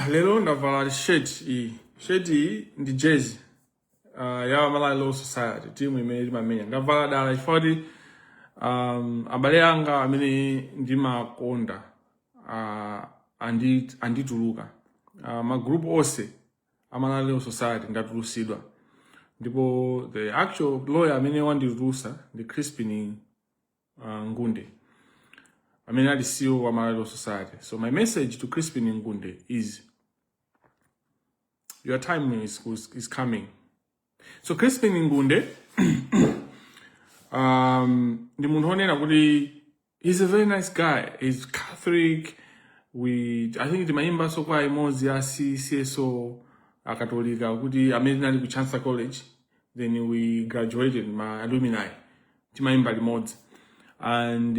Lero ndavala shirt ndi jersey ya Malawi Law Society timu imene mamenya ndavala dala chifukwa abale anga amene ndimakonda andituluka ma group onse Malawi Law Society ndatulusidwa ndipo the actual lawyer amene wanditulusa ndi Crispin Ngunde amene ali CEO wa Malawi Law Society. So my message to Crispin Ngunde is your time is coming. So Crispin Ngunde ndi munthu onena kuti he's a very nice guy. He's Catholic. I think timayimba so kwa imodzi ya CSO akatolika kuti amene ali ku Chancellor College, then we graduated my alumni timayimba limodzi and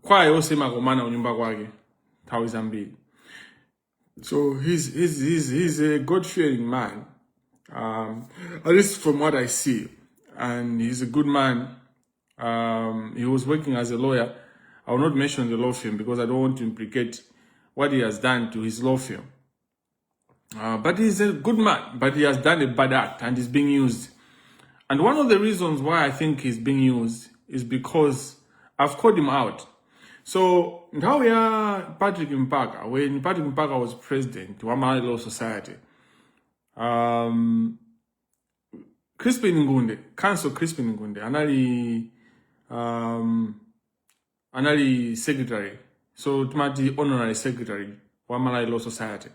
kwaye ose makomana unyumba kwake nthawi zambiri. So he's a God-fearing man, at least from what I see, and he's a good man. He was working as a lawyer. I will not mention the law firm because I don't want to implicate what he has done to his law firm. But he's a good man, but he has done a bad act and is being used. And one of the reasons why I think he's being used is because I've called him out. So now we are Patrick Mpaka. When Patrick Mpaka was president of Malawi Law Society, Crispin Ngunde, Council Crispin Ngunde, anali secretary. So tumati honorary secretary of Malawi Law Society.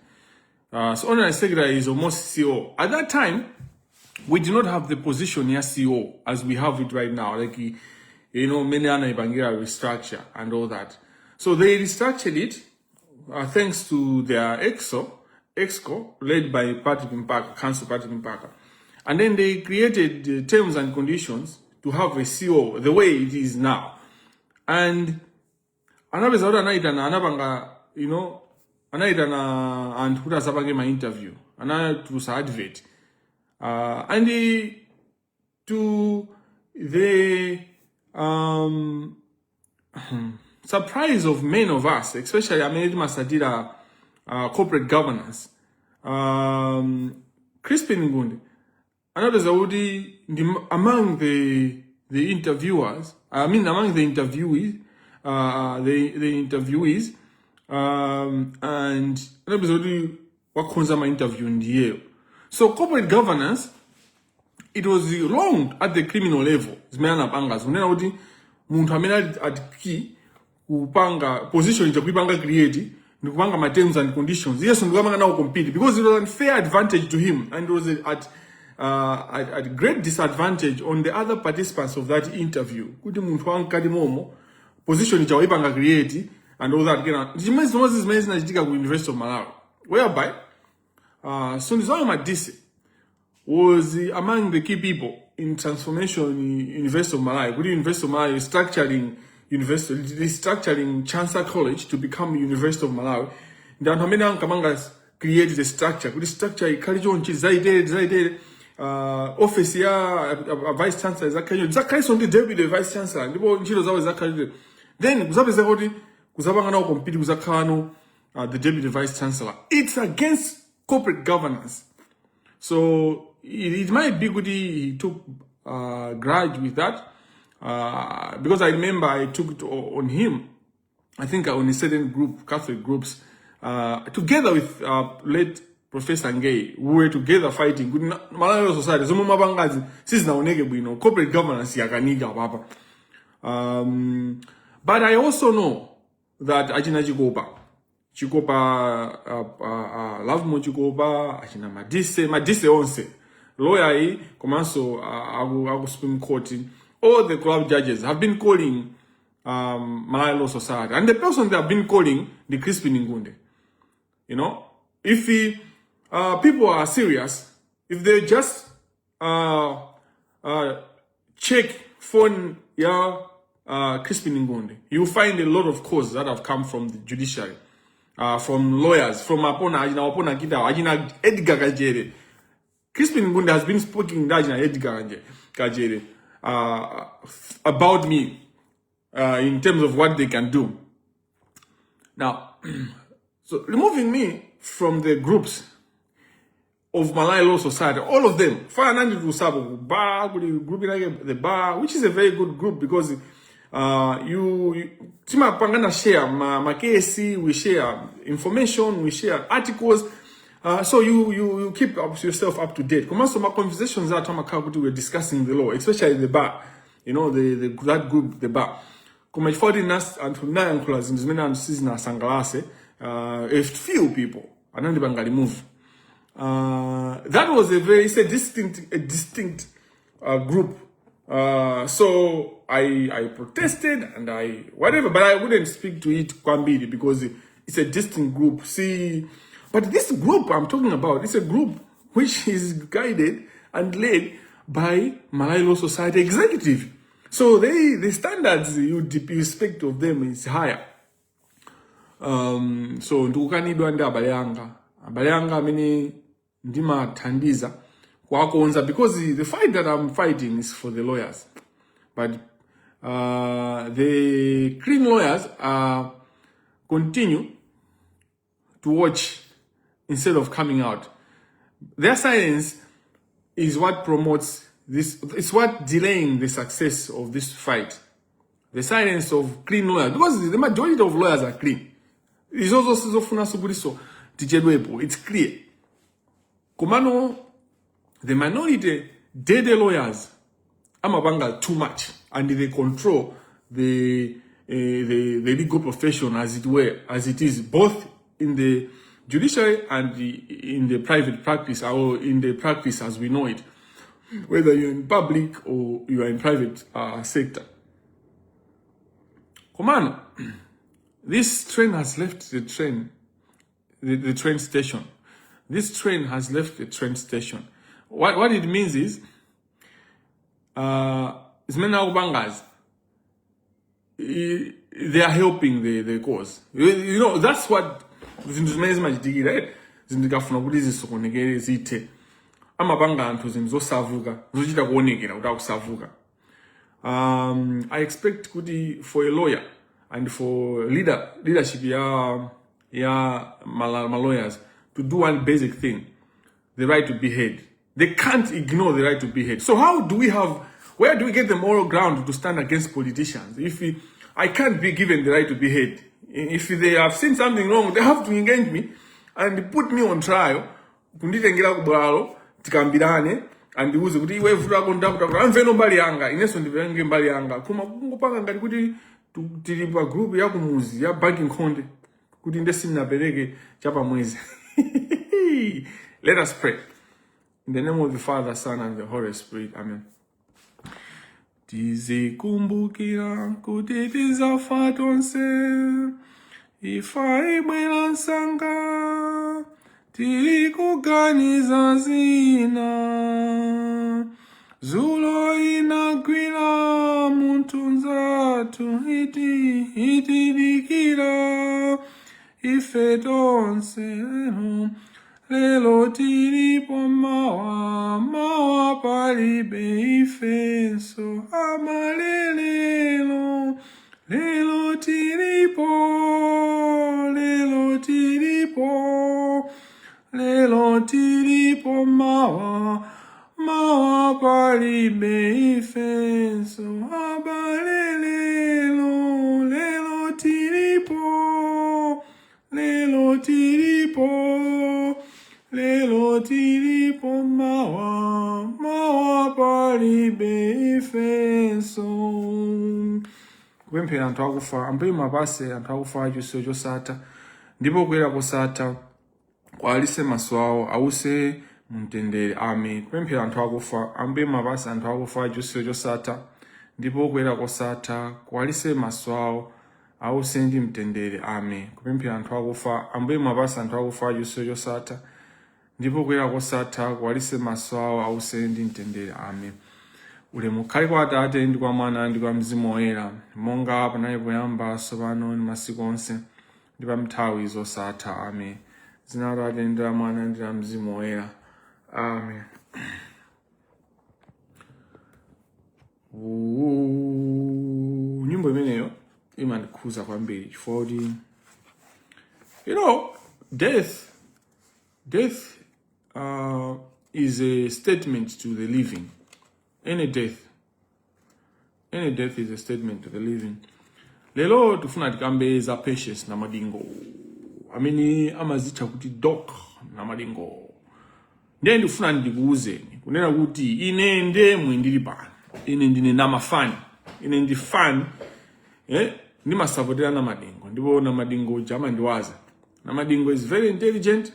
So honorary secretary is almost CEO. At that time, we did not have the position as CEO as we have it right now. Like many other Kamangila restructure and all that. So they restructured it thanks to their EXCO, led by Patrick Mpaka, Council Patrick Mpaka. And then they created terms and conditions to have a CEO the way it is now. And another anaitana and who does my interview. Another to advert. And to the surprise of many of us, especially Masadira corporate governance, Crispin Ngunde, another Zaudi among the interviewers, among the interviewees, and another Zaudi wakunza ma interview in the year. So corporate governance, it was wrong at the criminal level. Zimena pangas. Unena uti muntu amene atiki kupanga position ya kupanga create ni kupanga ma terms and conditions. Yes, ndikupanga nawo compete because it was an unfair advantage to him and it was at great disadvantage on the other participants of that interview. Kuti muntu wankati momo position ya kupanga create and all that. Jimezi nozi zimezi nachitika ku University of Malawi. Whereby Sundizayo Madisi was among the key people in transformation University of Malawi. Good University of Malawi restructuring Chancellor College to become University of Malawi. Then Hamena Kamangas created a structure. Good structure college on zaide office ya vice chancellor zakai on the deputy vice chancellor. Ndipo nchilo zawe zakai. Then kuzapeza kuti kuzapanga na compete kuzakano the deputy vice chancellor. It's against corporate governance. So it might be good he took grudge with that because I remember I took it on him. I think on a certain group, Catholic groups, together with late Professor Ngay, we were together fighting. Malawi Society, corporate governance yakaniga papa. But I also know that Ajina Chikopa, Love Mochikopa, Ajina Madise onse. Lawyer, Komanso, Agu Supreme Court, all the club judges have been calling Malawi Law Society. And the person they have been calling, the Crispin Ngunde. If people are serious, if they just check phone Crispin Ngunde, you find a lot of calls that have come from the judiciary, from lawyers, from Apona Kita, Ajina Edgar Gajere. Crispin Ngunde has been speaking Edgar Gajere about me in terms of what they can do. Now, So removing me from the groups of Malay Law Society, all of them, group like the bar, which is a very good group because you share my KSC, we share information, we share articles, so you keep yourself up to date. Most of my conversations that we're discussing the law, especially the bar, you know, that group, the bar. Kuma ifodi nas antuna yankula zimzimena antusizi na sangalase, if few people, anandi bangali move. That was it's a distinct group. So I protested and whatever, but I wouldn't speak to it Kwambiri because it's a distinct group. But this group I'm talking about, it's a group which is guided and led by Malay Law Society executive. So the standards you expect of them is higher. So ndukanidwa ndi abalyanga mini ndima tandiza kwa konza because the fight that I'm fighting is for the lawyers, but the clean lawyers continue to watch instead of coming out. Their silence is what promotes this. It's what delaying the success of this fight. The silence of clean lawyers, because the majority of lawyers are clean. It's also it's clear. Kumano, the minority, the lawyers, amabanga too much, and they control the legal profession as it is, both in the judiciary and in the private practice, or in the practice as we know it, whether you're in public or you are in private sector. Kumano, this train has left the train station. This train has left the train station. What it means is, they are helping the cause. You know, that's what right? I expect for a lawyer and for leadership my lawyers to do one basic thing: the right to be heard. They can't ignore the right to be heard. So where do we get the moral ground to stand against politicians? I can't be given the right to be heard. If they have seen something wrong, they have to engage me and put me on trial. And the uzi kuti wevula kontakuta amveno mbali yanga ineso ndivenge mbali yanga kuma kungopanga ngati kuti tilipa group ya kumuzi ya banking konde kuti ndesi mnapereke chapa mwezi. Let us pray. In the name of the Father, Son, and the Holy Spirit. Amen. Tizikumbukira kuti tizafa tonse, ifa ibwera nsanga, tilikuganiza zina, zulo inagwira muntu nzatu itidikira, ife tonse lelo tilipo mawa palibe ifenso amalelelo, lelo tilipo mawa palibe ifenso abalelelo, lelo tilipo mawa palibe ifenso. Kwemphera anthu akufa ambuye mapase anthu akufa achiso chosatha ndipo kukwera kosatha kwalise maso awo ause mumtendere. Amen. Kwemphera anthu akufa ambuye mapase anthu akufa achiso chosatha ndipo kukwera kosatha kwalise maso awo ause ndi mtendere. Amen. Kupemphera anthu akufa ambuye mapase anthu akufa achiso chosatha ndipo kukwera kosatha kwalise maso awo ause ndi mtendere. Amen. Ulemu ukhale kwa Atate ndi kwa Mwana ndi kwa Mzimu Woyera, monga panali poyamba tsopano ndi masiku onse ndi pa nthawi zosatha. Amen. Dzina la Atate ndi la Mwana ndi la Mzimu Woyera. Amen. Nyimbo imeneyo imandikhuza kwambiri chifukwa you know death is a statement to the living. Any death is a statement to the living. Lero tufuna tikambe za patience na madingo. Amene amazitcha kuti doc na madingo. Ndiye ndifuna ndikuuzeni kunena kuti ine ndemwe ndili pano. Ine ndine namafani. Ine ndi fan ndimasapotera na madingo. Ndipo na madingo jama ndiwaza. Na madingo is very intelligent.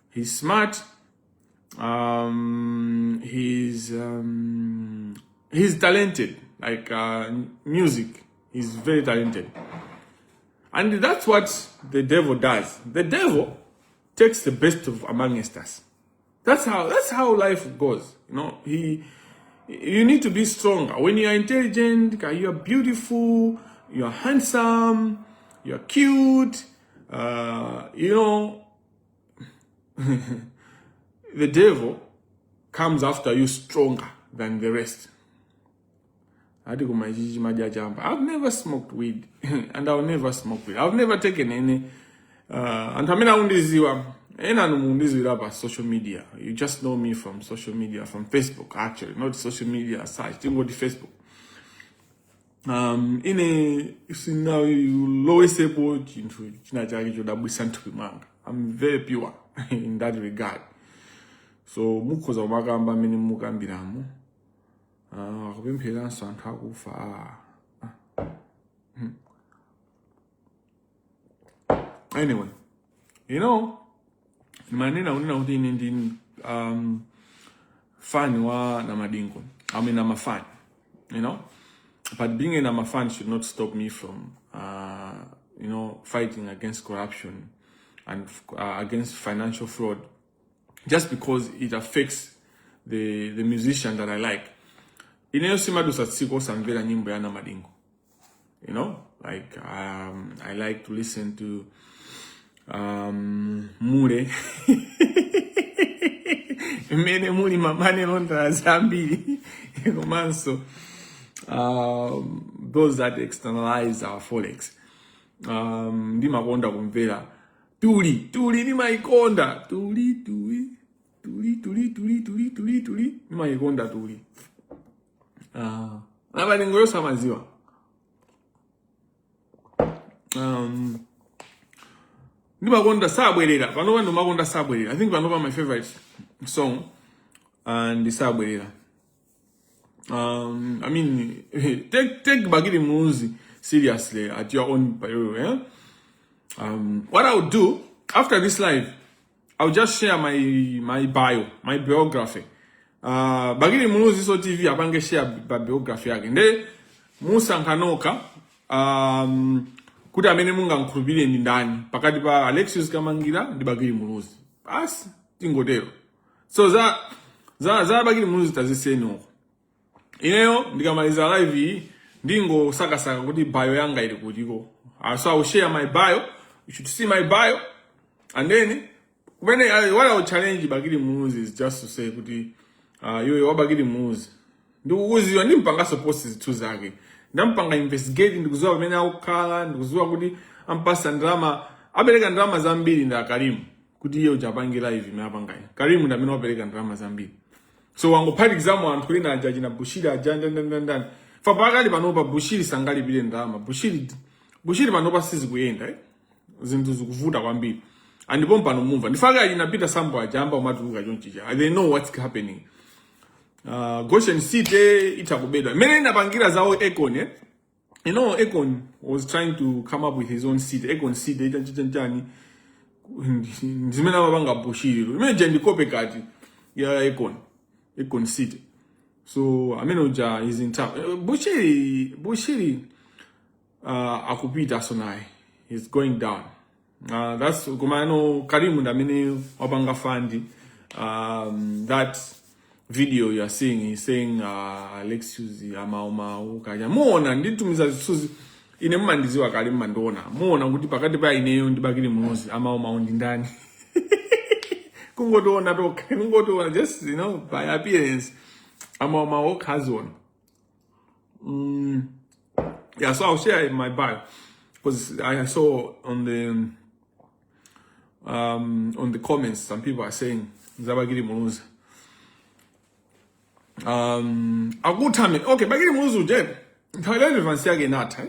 He's smart. He's talented. Like music. He's very talented. And that's what the devil does. The devil takes the best of amongst us. That's how life goes. You know, you need to be stronger. When you are intelligent, you are beautiful, you are handsome, you are cute, you know, the devil comes after you stronger than the rest. I've never smoked weed and I'll never smoke weed. I've never taken any and I mean social media. You just know me from social media, from Facebook actually, not social media aside. You go to Facebook. In a now you lowest able to I'm very pure in that regard. So mukoza magamba mini mukambiramu. Anyway, you know, manena unena kuti ine ndi fan wa namadingo. I mean, I'm a fan, you know. But being a nama fan should not stop me from, you know, fighting against corruption and against financial fraud, just because it affects the musician that I like. You know, like I like to listen to Mure. Mene muli mamane londa Zambiri. So those that externalize our forex. Ndi makonda kumvera. Tuli ni maikonda. Tuli. Ni maikonda tuli. Namadingo yosa maziwa. Ndi makonda sabwerera. Pano vanhu makonda sabwerera. I think Vanova my favorite song and the sabwerera. I mean, take Bagiri Muzi seriously at your own peril. What I would do after this live, I'll just share my biography. Bagiri Muzi so TV abange share biography again. Musa nkanoka kuda amene munga nkhulupirire ndi ndani pakati pa Alexious Kamangila ndi Bagiri Muzi. Basi tingodero. So za Bagiri Muzi taziseno. Ineyo ndikamaliza live ndingo saka kuti bio yanga ili kutiko. So I will share my bio. You should see my bio. And then what I will challenge Bagiri Muzi is just to say kuti yo Bagiri Muzi. Ndikukuziwa ndimpanga support tu zake. Ndampanga investigate ndikuziwa pamene akukhala, ndikuziwa kuti ampasa drama, apereka drama Zambiri nda Karimu. Kuti iyo japangira live imapanga. Karimu ndamene wapereka drama Zambiri. So wango part exam anthu kulina ajaji na Bushiri ajanda. Fapakali panopa Bushiri sangali bile ndama. Bushiri panopa sizi kuyenda zinthu zikuvuta kwambiri. Andipo mpano mumva. Ndifaka inapita sambo ajamba umatuluka chonchicha. They know what's happening. Goshen City itakubedwa. Mene inapangira zao Econ, You know, Econ was trying to come up with his own seat. Econ seat itanchani. Ndimena mabanga Bushiri. Imagine ndikope kati ya Econ City. So Amenoja is in town. Bushiri akupita sonai. He's going down. That's kumano Karimu ndamene wabanga fandi. That video you are seeing, he's saying Alexious amauma ukaja. Muona nditumiza zisuzi ine mmandiziwa Karimu mandona. Muona kuti pakati pa ineyo ndi Bagiri Muzi amauma undi ndani. Kungotoona just, you know, by appearance. Amauma walk has one. Yeah, so I'll share my bio because I saw on on the comments, some people are saying Bagiri Muluza. Okay, Bagiri Muluza je. Relevance yake nata.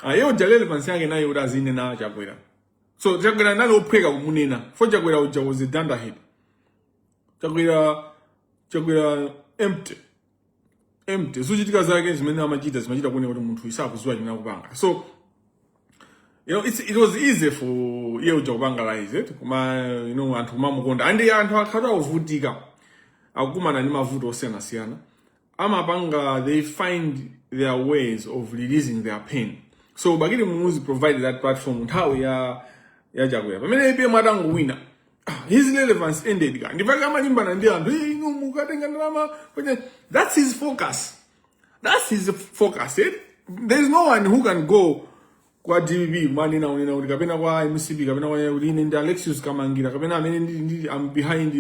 Yo relevance yake na yoda zine na Wabwera. So Wabwera na opeka kumunena. For Wabwera uja was a dunderhead. Wabwera empty. So chitika zake zimene amachita kune kuti munthu isakuzwa china kupanga. So it was easy for you to bangalize it. Anthu mamukonda. And anthu akhala ovutika. Akumana ni mavuto osiyana. Amapanga, they find their ways of releasing their pain. So Bagiri Muluzi provided that platform how ya Wabwera. Pamene ipe madangu wina. His relevance ended. That's his focus. There's no one who can go kwa DBB mani na unina kapena kwa MCB kapena kwa ulinenda Alexious Kamangila kapena I'm behind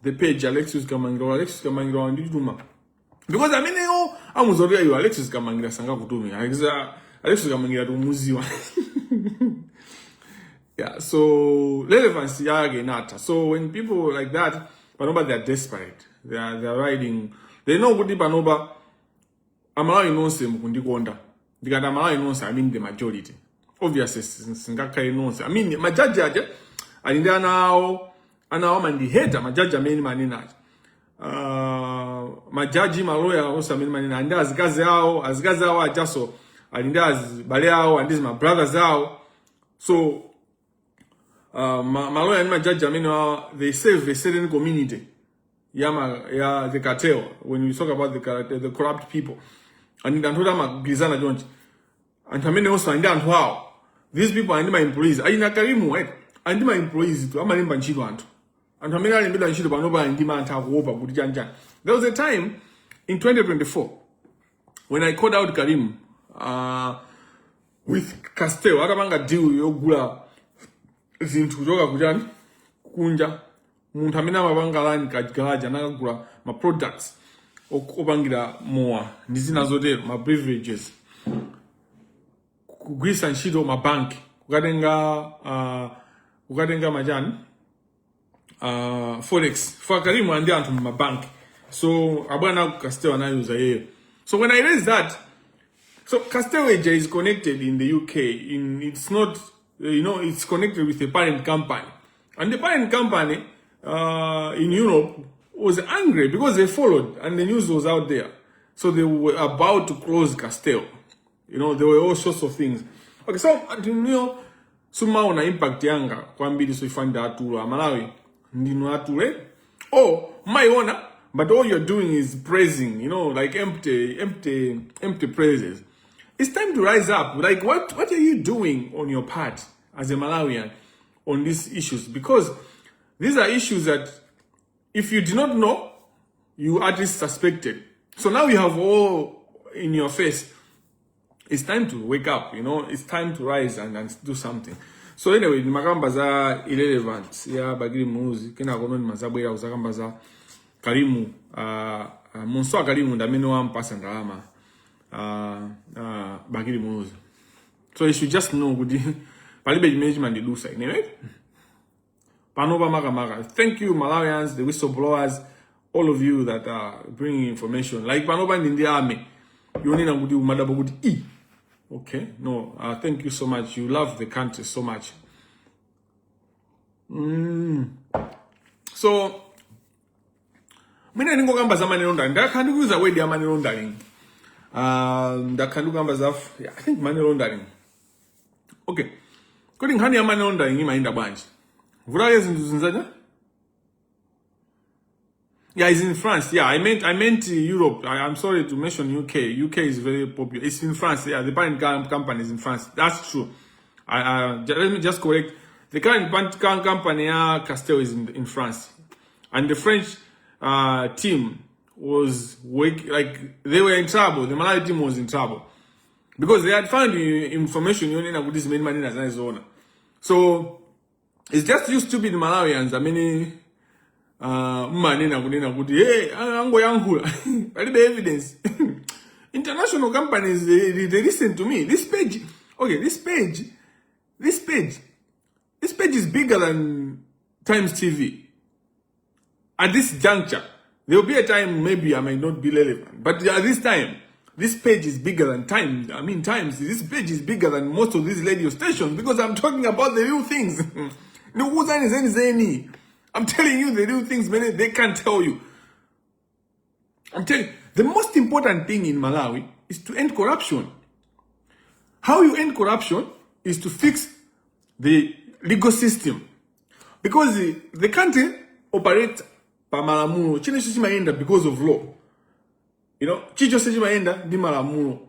the page Alexious Kamangila ndituma because I'm sorry you Alexious Kamangila sanga kutumi Alexious Kamangila tumuziwa. Yeah, so relevance yage nata. So when people like that, panoba they're desperate. They're riding. They know kuti panoba amala inonse mukundikonda. Ndikati amala inonse, I mean the majority. Obviously, singaka inonse. I mean majaji aje alinde anawo mandiheta majaji ameni manina. Majaji maloya also ameni manina. Ande azikazi hao ajaso alinde azibale hao and these my brothers hao. So my lawyer and my judge, they save a certain community. The cartel. When we talk about the corrupt people, and then Gizana Jones, and I also and how these people are my employees. I na Karimu, right? And my employees to Amalim Banchido and I mean, I didn't shoot Banova and demand have over with Janjan. There was a time in 2024 when I called out Karim with Castel. Akamanga deal Yogula. Zintujoga kujani kunja muntamina mabangalani kajigalaja nakagula ma products okubangira moa ndizina zotero ma beverages kugwisa ntchito ma bank kukatenga majani forex for Karimu andi anthu ma bank. So abwana Castel anayuza yeye. So when I raised that, so Castel is connected in the UK. It's not, it's connected with the parent company. And the parent company in Europe was angry because they followed and the news was out there. So they were about to close Castel. There were all sorts of things. Okay, so, suma una impact yanga kwa mbili so ifanda atula Malawi ndinu atule. Oh, my honor, but all you're doing is praising, like empty praises. It's time to rise up. Like, what are you doing on your part as a Malawian on these issues? Because these are issues that if you did not know, you at least suspected. So now you have all in your face. It's time to wake up, it's time to rise and do something. So anyway, makamba za irrelevant ya Bagiri Muluzi kina kononi mazabwe ya uzakamba za Karimu Monswa Karimu ndamene wa mpasa ndalama Bagiri Muluzi. So you should just know good palibe management do say anyway. Panova maga. Thank you Malawians, the whistleblowers, all of you that are bringing information. Like Panova in the army, you need to madabo good e. Okay, no, thank you so much. You love the country so much. So, mina ningo kamba za money laundering. That can use a way the money laundering. That can do kamba za, I think money laundering. Okay, coding honey money laundering in my in the bunch. Vura is in Zambiri? Yeah, it's in France. Yeah, I meant Europe. I'm sorry to mention UK. UK is very popular. It's in France. Yeah, the parent company is in France. That's true. Let me just correct. The current company, Castel, is in France. And the French team was they were in trouble. The Malawi team was in trouble. Because they had found information about this main man as owner. So, it's just you stupid Malawians. I mean, hey, ango yankula. The evidence. International companies, they listen to me. This page This page is bigger than Times TV. At this juncture, there will be a time maybe I might not be relevant. But at this time, this page is bigger than Times. Times. This page is bigger than most of these radio stations because I'm talking about the real things. I'm telling you the real things, man, they can't tell you. I'm telling you, the most important thing in Malawi is to end corruption. How you end corruption is to fix the legal system. Because the country operates by malamulo. Chine chimaenda because of law. You know, chicho chimaenda di malamulo.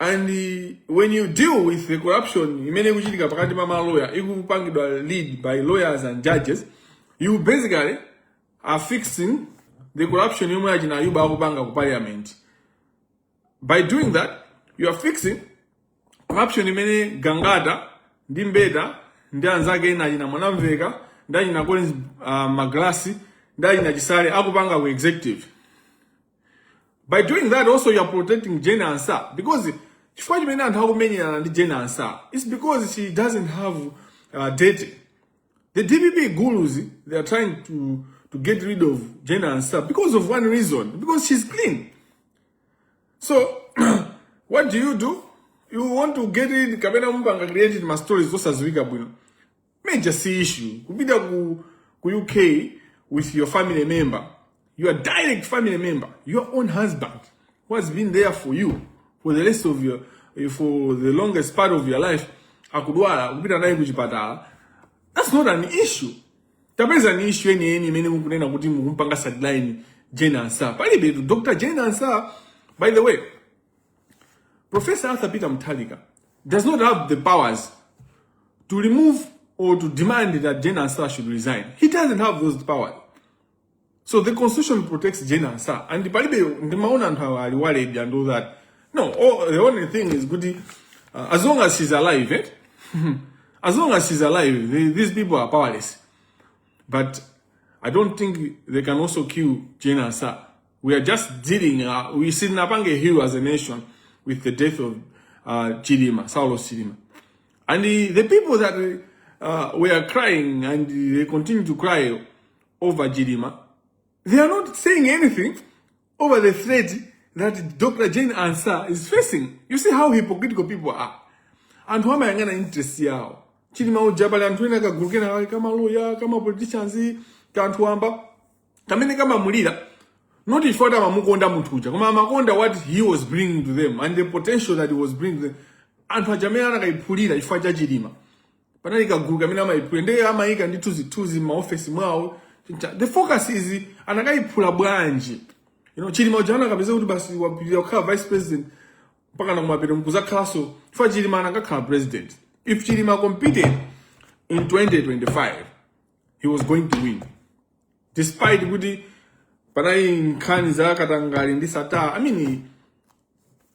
And when you deal with the corruption, imene kuchitika pakati pa lawyer, ikupangidwa lead by lawyers and judges, you basically are fixing the corruption yomwe achina ayuba akupanga ku parliament. By doing that, you are fixing corruption imene Gangada, ndi Mbeda, ndi anzake ena achina Mwanamveka, ndi achina Collins Maglasi, ndi achina Chisale akupanga ku executive. By doing that, also you are protecting Jane Ansa. Because it's because she doesn't have data. The DPP gurus, they are trying to get rid of Jane Ansa because of one reason. Because she's clean. So, what do? You want to get rid of Kabena Mbanga created my stories just as weak. Major issue. Kubida ku UK with your family member. Your direct family member, your own husband, who has been there for you for the rest of for the longest part of your life. Akudwala, that's not an issue. That is an issue any kunena kuti mukumpanga sideline Jane Ansa. Dr. Jane Ansa, by the way, Professor Arthur Peter Mutharika does not have the powers to remove or to demand that Jane Ansa should resign. He doesn't have those powers. So the constitution protects Jane Ansa. And the Mauna and how and all that. No, the only thing is good. As long as she's alive, as long as she's alive, these people are powerless. But I don't think they can also kill Jane Ansa. We are just dealing, we see Napange Hill as a nation with the death of Chidima, Saulos Chidima. And the people that were crying and they continue to cry over Chidima, they are not saying anything over the threat that Dr. Jane Ansa is facing. You see how hypocritical people are. And who am I going to interest you? Chidima ujabali antuena ka gurukena kama lawyer, kama politicians, kantuamba. Kamene kama mulira. Not if what mamukonda mutuja. Kama makonda what he was bringing to them and the potential that he was bringing to them. And pajamena na kaipulira ifaja Chidima. Panani ka guruka mina maipulende ama ika ndi tuzi ma office mwao. The focus is anakaipula bwanji. You know, Chidima ujana kabisa kuti basi wapilira kwa vice president mpaka na kumapita mkuza klaso ifa Chidima anakakhala president. If Chidima competed in 2025, he was going to win. Despite kuti panai nkhani za katangali ndi sata,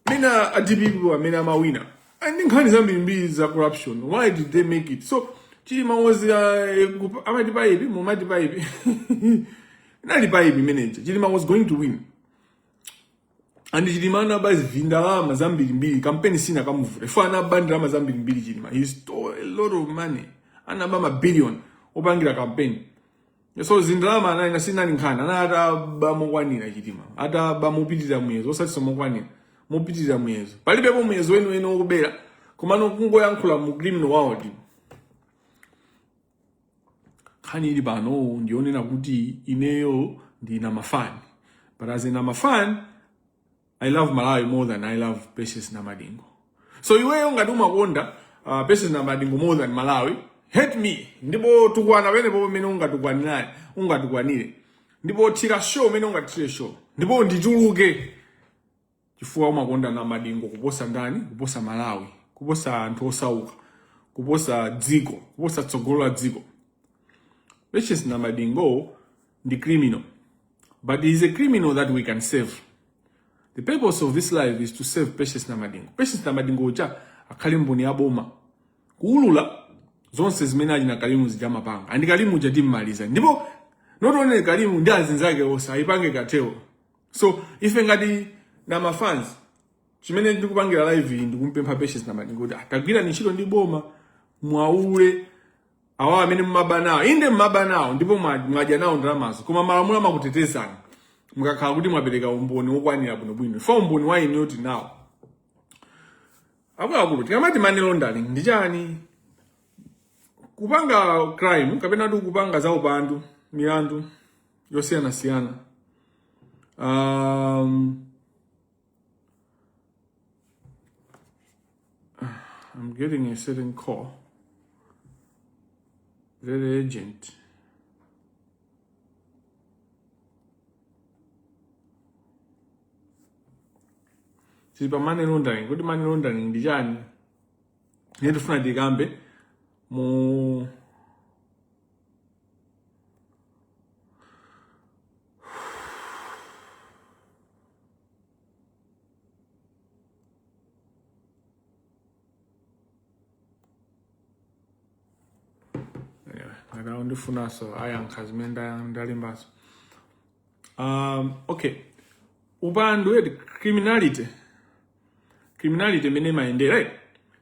mina adibibu amena mawina. And nkhani zambiri za corruption. Why did they make it? So Chidima was Chidima was going to win. And Chidima naba is vindalama Zambiri campaign sina kamuvure. Fana bandra Zambiri Chidima. He stole a lot of money. Anabama billion obangira campaign. So zindalama na inasina nkana na ata bamwani na Chidima. Ata bamupitira mwezo. Osati somwani. Mupitira mwezo. Palibe bo mwezo eno okubera. Kumano kungo yankula mu criminal world. Kani libano ndione na kuti ineyo ndi na mafan. But as in a fan, I love Malawi more than I love Precious Namadingo. So iwe ungaduma wonder Precious Namadingo more than Malawi. Hate me. Ndipo tukwana wene bo mene ungatukwanire. Ndipo tira show mene ungatire show. Ndipo ndijuluke. Chifukwa umakonda Namadingo kuposa ndani, kuposa Malawi, kuposa anthu osauka, kuposa dziko, kuposa tsogolo dziko. Precious Namadingo, the criminal. But he is a criminal that we can save. The purpose of this life is to save Precious Namadingo. Precious Namadingo uja akalimu ni aboma. Kuulura, zonse zimene na kalimu zijama panga. Andi kalimu uja maliza. Ndipo, not only kalimu ndia zinzage osa, ipange kateo. So, ife ngadi na mafans, chimene ndikupangira live ndikumpempa Precious Namadingo. Tagira nishilo ndi boma, mwaule, awa amene mmabanawo inde mmabanawo ndipo mwadya nawo ndalamazo koma malamulo amakutetezani mukakhala kuti mwapereka umboni wokwanira bwinobwino fa umboni wa ine yoti nawo akuluakulu tikamati money laundering ndi chani? Kupanga crime kapena tu kupanga za upandu milandu yosiyanasiyana. I'm getting a certain call. Very urgent. Sipa money laundering. Kuti money laundering ndi chani? Ndifuna tikambe mu ndifuna so ayankha zimene ndalimbaso. Okay. Upandu edi criminality imene imayendera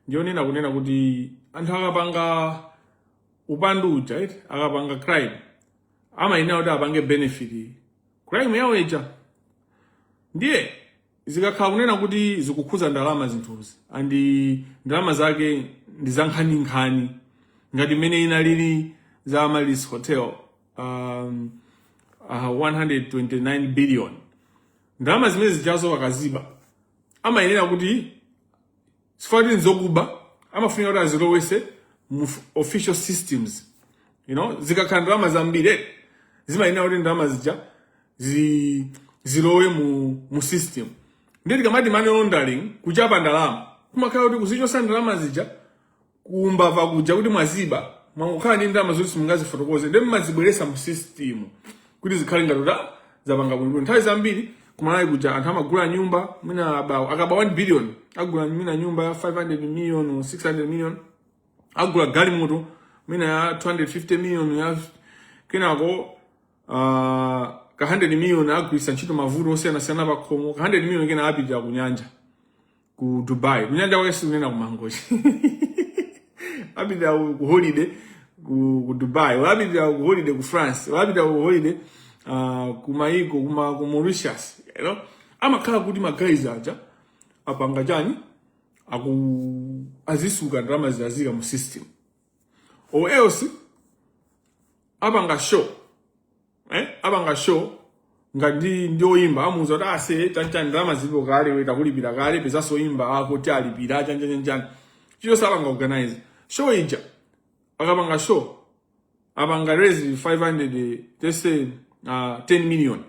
ndionena kunena kuti anthu akapanga upandu uja akapanga crime amayenera kuti apange benefit crime yawo ija ndiye zikakhala kunena kuti zikukhuza ndalama zinthuzi andi ndalama zake ndi zankhaninkhani ngati imene inalili za Amalis Hotel 129 billion ndalama zimene zijazo wakaziba amayenera kuti sifati nzokuba amafunika kuti azilowese mu official systems, zikakhala ndalama zambiri zimayenera kuti ndalama zija zilowe mu system. Ndiye tikamati money laundering kuchapa ndalama kumakhala kuti kuzichosa ndalama zija kumbava kuja kuti mwaziba mwakukhala ndi ndalama zoti simungazifotokoze ndi mmazibweresa mu system kuti zikhale ngati zapanga bwino. Nthawi zambiri kumalawi kuja anthu amagula nyumba mwina akaba 1 billion agula mwina nyumba ya 500 million or 600 million agula galimoto mwina ya 250 million ya kenako ka 100 million agulisa ntchito mavuto osiyanasiyana pa khomo ka 100 million kena apita kunyanja ku Dubai kunyanja kwake sikunena kumangochi apita ku holiday ku Dubai apita ku holiday ku France apita ku holiday ku Maiko ku Mauritius amakhala kuti magayizi aja apanga chani azisuka ndalama zazika mu system or else apanga show ngati ndioyimba amuza kuti ase chanchani ndalama zilipo kale weta kulipira kale pesa soyimba kuti alipira chanchani chiyo sapanga organize show ija akapanga show apanga raise 500 let's say 10 million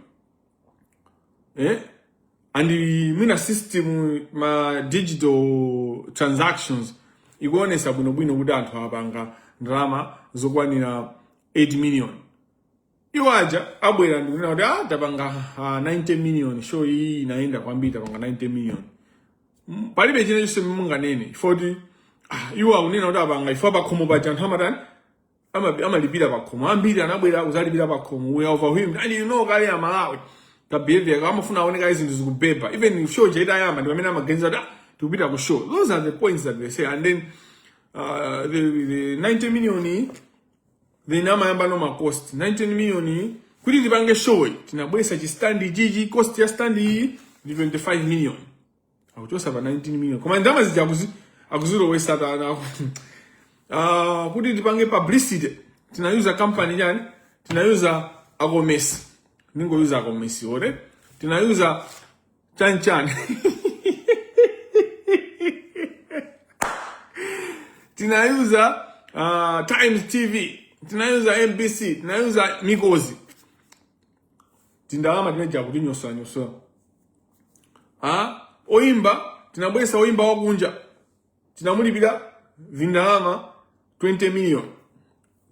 and mwina system ma digital transactions ikuonesa bwinobwino kuti anthu apanga ndalama zokwanira 8 million. Iwo aja abwera ndikunena kuti tapanga 90 million show iyi inaenda kwambiri tapanga 90 million. Palibe chine chonse munganene foti iwo akunena kuti apanga ifo pakhomo paja anthu amatani amalipira pakhomo ambiri anabwera kuzalipira pakhomo we are overwhelmed and kale amalawi ka behavior amafuna aoneka izinto zikubeba even if show jaita yamba ndi pamene amagenza kuti tikupita ku show. Those are the points that they say and then the 90 million the nama yamba no cost 90 million kuti tipange show tinabwesa chistandi chichi cost ya standi ndi 25 million akuchosa pa 19 million koma ndama zija akuzilowesa tana kuti tipange publicity tinayuza company yani tinayuza agomesi ningoyuza agomesi ore tinayuza chanchani tinayuza Times TV tinayuza MBC tinayuza Mikozi tindalama tineja kuti nyosa oyimba tinabwesa oyimba wakunja tinamulipira vindalama 20 million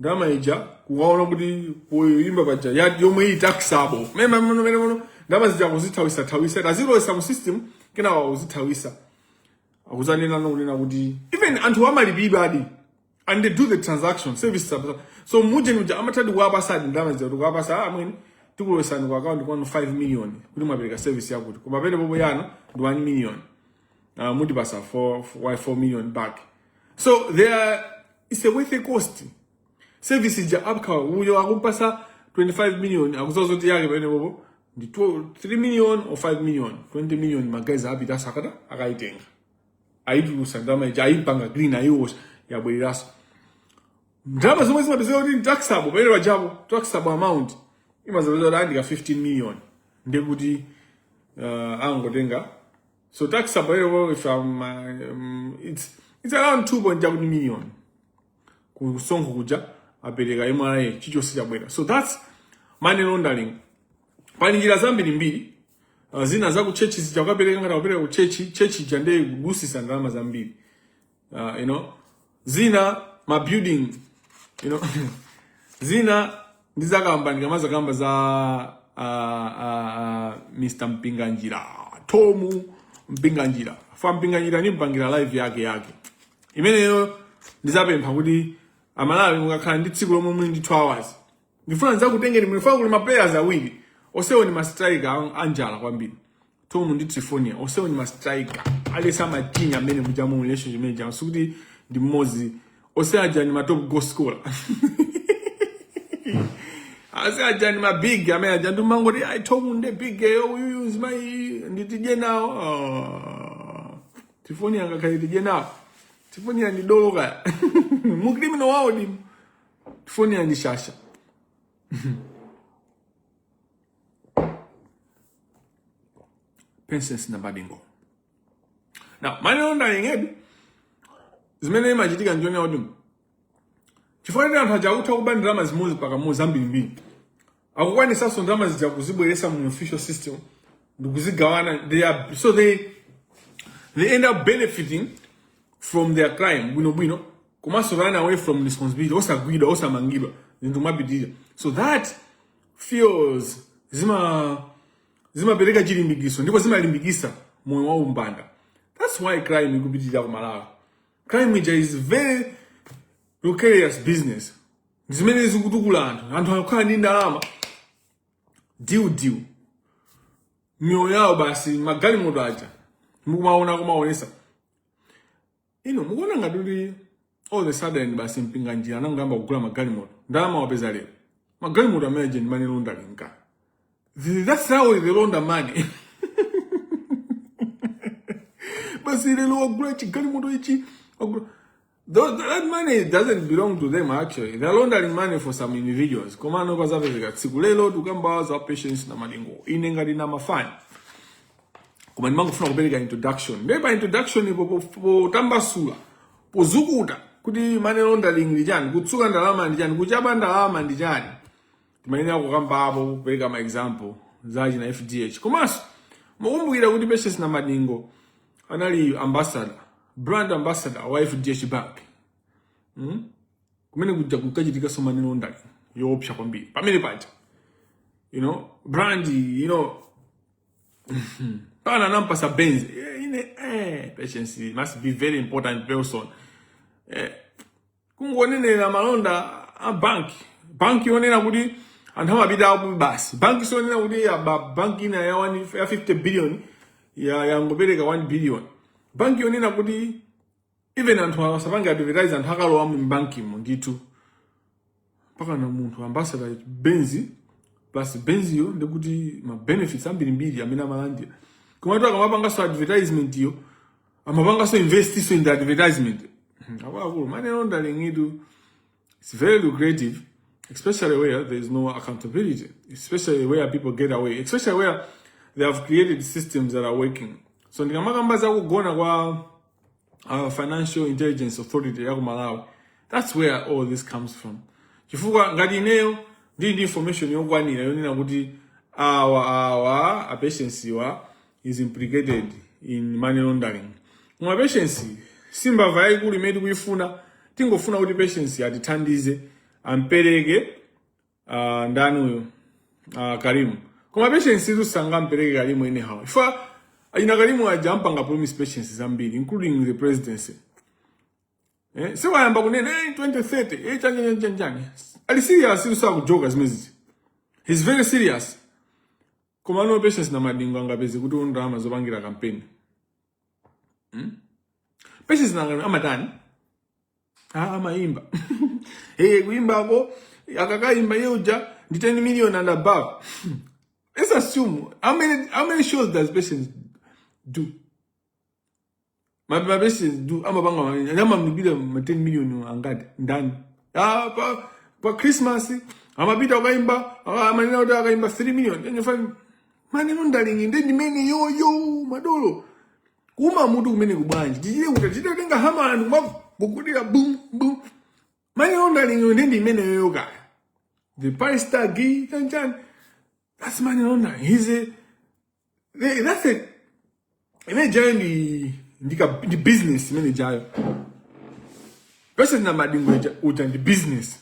ndalama ija kuwaona kuti oyimba paja yomwe iyi taxable mema ndalama zija kuzithawisa tazilowesa mu system kena uzithawisa akuzanena nokunena kuti even anthu amalipira and they do the transaction service so mujeni uja amatadi kuwapasadi ndalama zija kuti kuwapasa amwene tikulowesani ku account kwanu 5 million kuti mwapereka service yakuti koma pene popo yana ndi 1 million mutipasa for 4 million back. So it's a worthy cost. services ja apka uyo akupasa 25 million akuzozoti yake bene bobo ndi 3 million or 5 million 20 million magazi apita sakata akaitenga aitulusa ndama ija aipanga green ayosha yabwereraso ndama zomwe zimapezeka kuti taxable pamene pajapo taxable amount imazapeza randi ka 15 million ndekuti angotenga so taxable if it's around 2 million kusongo kuja apereka imwe chicho sichabwera. So that's money laundering. Pali njira zambiri mbiri zina za ku church zichakapereka ngata kupereka ku church jande kugusisa ndalama zambiri. You know, zina ma building, you know, zina ndizakamba ndikamaza kamba za Mr. Mpinganjira, Tomu Mpinganjira. Fa Mpinganjira ni mpangira live yake. Imeneyo ndizapempha kuti amalawi mukakhala ndi tsiku lomwe muli ndi 2 hours. Ndifuna nzakutengeni munifuna kuli ma players awiri. Osewo ni ma striker anjala kwambiri. Tomu ndi Trifonia, osewo ni ma striker. Alesa machinya amene mujamu relationship manager. Sukuti ndi mmozi. Osewo aja ni ma top goal scorer. Osewo aja ni ma big amene aja ndumango di I Tomu ndi big you use my nditije nawo. Trifonia ngakali tije nawo. Trifonia ndi doloka. Mukrimino wao di Trifonia ndi shasha. Pensions na badingo. Now, money laundering zimene imachitika njoni odum. Chifukwa anthu aja kuba ndalama zimozi paka mo Zambiri. Akukwanisa so ndalama zija kuzibweresa mu official system. Ndikuzigawana they end up benefiting from their crime. Bwino. Kumaso run away from responsibility. Osa gwida, osa mangidwa. Zintumabidija. So that feels zima pereka chilimbikiso ndipo zima limbikisa moyo wa umbanda. That's why crime ikupitira ku Malawi. Crime is very precarious business. Zimene zikutukula anthu akukhala ndi ndalama deal mioyo yawo basi magali moto aja mukumaonesa mukuona ngati all the sudden basi Mpinganjira anangamba kugula magali moto ndalama wapeza lero magali moto amene ndi money laundering. That's how they launder money. But see, that money doesn't belong to them actually. They're laundering money for some individuals. Komano bazavega tsikulelo tukamba za patients na madingo. Inengadi na mafani. Kumani mangu funa kupeleka introduction. Neba introduction po tambasula. Po zukuta. Kuti money laundering ndijani. Kutsuka ndalama ndijani. Kuchaba ndalama ndijani. Timanina kukamba hapo kupeleka ma example zaji na FDH. Komaso, mukumbukira kuti patients na madingo anali ambassador, brand ambassador wa FDH Bank. Kumene kukachitika so money laundering yoopsa kwambiri. Pamene paja. You know, brand, you know, pana nampasa Benz. Patience must be very important person. Kungonenera malonda a bank yonena kuti anthu amapita apo basi. Bank sonena kuti bank ina ya 50 billion ya ngopereka 1 billion. Bank yonena kuti even anthu asapanga advertise anthu akalowa mu banki mo nditu. Paka na munthu ambassador Benz plus Benz yo ndikuti ma benefits ambiri amene amalandira. Komatu akamapanga so advertisement yo amapanga so invest so in the advertisement. Akulu money laundering it's very lucrative. Especially where there is no accountability, especially where people get away, especially where they have created systems that are working. So ndikamagamba za kugona kwa Financial Intelligence Authority ya Malawi, that's where all this comes from. Chifukwa ngati ineyo ndi information yokwanira yonena kuti a patience is implicated in money laundering. Mwa patience simba vai kuli medu kuifuna tingofuna kuti patience atithandize ampereke ndani uyo Karimu. Koma patience tusanga ampereke Karimu anyhow. Ifa ina Karimu ajampanga promise patience zambiri including the presidency. Se wayamba kunena 2030 chanjani. Ali serious tusa kujoga zimezi. He's very serious. Koma no patience na madingo angapeze kuti undama zopangira campaign. Patience na amatani Amaimba. Hey, kuimba ko akakaimba yoja ndi 10 million and above. Let's assume how many shows does patients do? My patients do. I'm bida 10 million angadi ndani. Pa Christmas amabida kaimba amanena oda kaimba 3 million. Then you find maneno ndalingi ndi mene yo madolo. Kuma mutu kumene kubanja. Tijile utachita tenga hama andu bukudika boom boom. Maneno ndalingi ndi mene yo kaya. The price tag chan. That's maneno ndalingi. That's it. The business manager. Patience na madingo uja the business.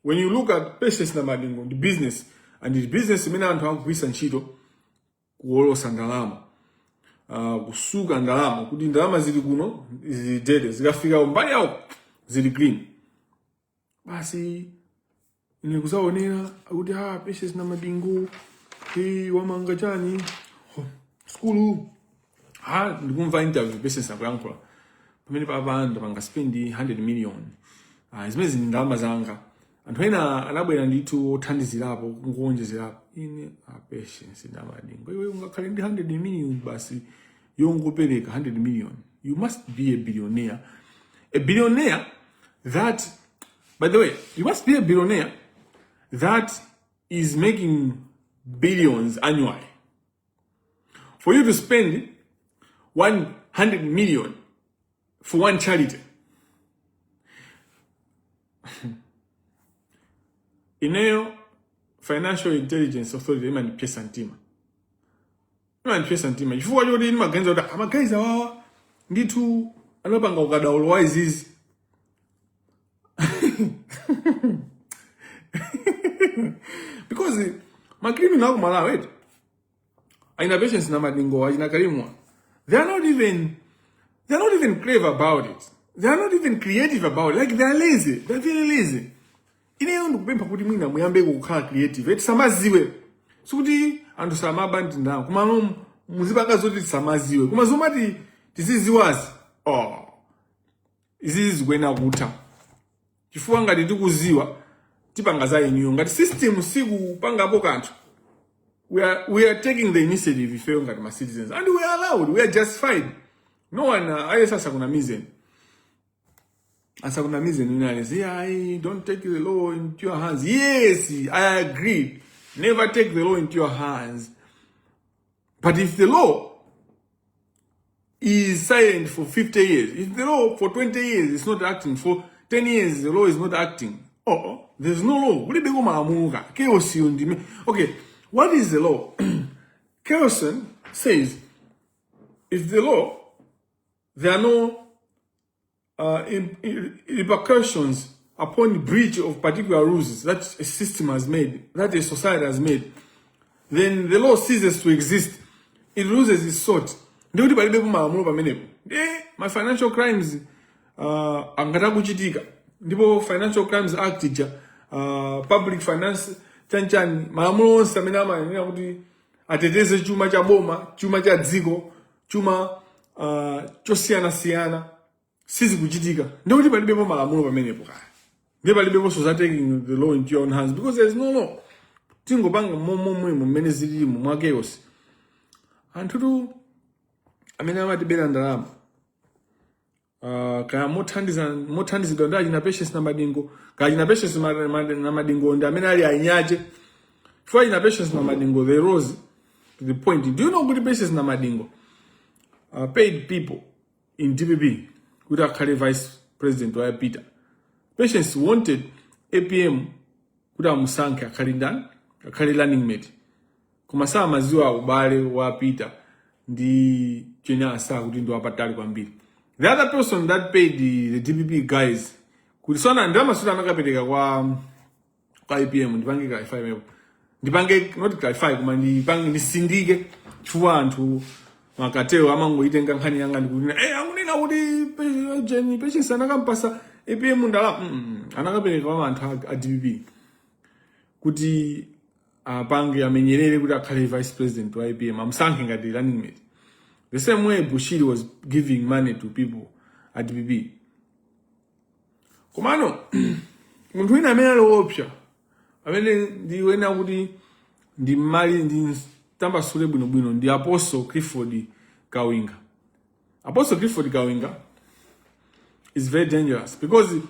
When you look at patience na madingo, the business, and the business mina antu wangu kuisa nchito kuolo sandalama. Kusuka ndalama. Kuti ndalama zili kuno, zili dede. Zikafika umbali au, zili green. Basi, inekuzaonera, akuti patience na madingo, wamanga chani, skulu. Ndikumva interview patience na kuyankula. Pamene pa abantu bangaspendi 100 million. Zimezi ni ndalama zanga. Anthu ena anabwera ndithu othandizirapo kungonjezerapo. Ine patience na madingo. Iwe ungakhale ndi 100 million basi yongopereka 100 million. You must be a billionaire. A billionaire that, by the way, you must be a billionaire that is making billions annually. For you to spend 100 million for one charity. Ineyo Financial Intelligence Authority ima ni pesa ntima. Ifuwa yodi ima genza oda amagaiza wawa nditu anopanga ukada otherwise is because makrimu na kumala wetu aina patience na madingo aina karimwa. They are not even clever about it. They are not even creative about it. Like they are lazy. They are very lazy. Ineyo ndikupempa kuti mwina muyambe kukhala creative. Eti samaziwe. Sukuti andu samabandi ndawo. Kumano muzipanga zoti samaziwe. Kuma zomati tisiziwazi. Izizi kwena kuta. Chifukwa ngati tikuziwa tipanga za inyo. Ngati system siku panga hapo kantu. We are taking the initiative if you my citizens. And we are allowed. We are justified. No one, sasa kuna mizen. Asa kuna mizen, don't take the law into your hands. Yes, I agree. Never take the law into your hands. But if the law is silent for 50 years, if the law for 20 years is not acting, for 10 years the law is not acting, there's no law. Okay, what is the law? Carlson says, if the law, there are no repercussions upon the breach of particular rules that a system has made, that a society has made, then the law ceases to exist. It loses its sort. My financial crimes angatakuchitika. Ndipo Financial Crimes Act public finance chanchani malamulo onse amene amanena kuti ateteze chuma cha boma, chuma cha dziko, chuma chosiyana sizikuchitika. Ndikuti palibepo malamulo pamenepo kaya. Ndipo palibepo so taking the law into your own hands because there is no law. Tingopanga momwe mmene zilimo mwa chaos. Anthu amene amatibera ndalama kaya mothandizidwa ndi achina patience na madingo kaya achina patience na madingo ndi amene ali ainyache chifukwa achina patience na madingo they rose to the point. Do you know kuti patience na madingo paid people in DPP kuti akhale vice president wa Peter. Patience wanted APM kuti amusankhe akhale ndani akhale running mate koma samaziwa ubale wa Peter ndi chenyasa kuti ndo apatali kwambiri. The other person that paid the DPP guys kulisona ndama suda anakapereka kwa APM ndipange clarify mepo. Ndipange not clarify kuma ndipange ndisindike chifukwa anthu makateo amangoitenga nkhani yanga ndikuti akunena kuti Jenny Patience anakampasa APM ndalama anakapereka kwa anthu a DPP kuti apange amenyerere kuti akhale vice president wa APM amsankhe ngati running mate. The same way Bushiri was giving money to people at DPP. Komano munthu wina amene ali opsa amene ndiwena kuti ndi mali ndi tambasule bwinobwino ndi Apostle Clifford Kawinga. Apostle Clifford Kawinga is very dangerous because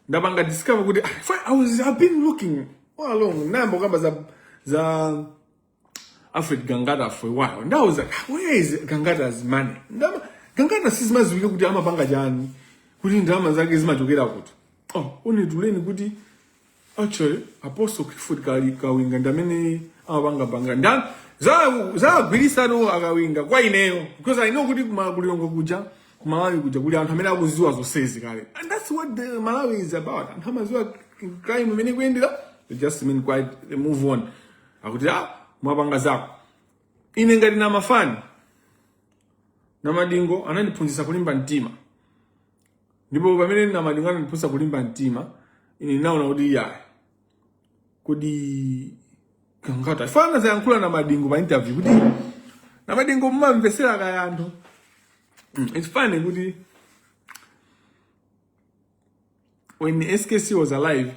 ndabanga discover kuti I've been looking all along nambo kamba za Alfred Gangata for a while, and I was like, where is Gangata's money? Gangata sizimazwika kuti amapanga jani kuti ndama zake zimachokera kuti oni tuleni kuti actually Apostle Clifford Kawinga ndamene amapanga ndan za gwirisa no akawinga kwa ineyo because I know kuti kulongo kuja Malawi kuja kuli anthu amene akuziwa zonsezi kale, and that's what the Malawi is about. Anthu amaziwa crime imene kuyendera, they just mean quite they move on akuti mwapanga zako. Ine ngati na mafani na madingo anandiphunzitsa kulimba mtima, ndipo pamene na madingo anandiphunzitsa kulimba mtima ine naona kuti kodi Gangata fana zayankhula na madingo pa interview kuti na madingo mmamvesera kaya anthu. It's funny kuti when SKC was alive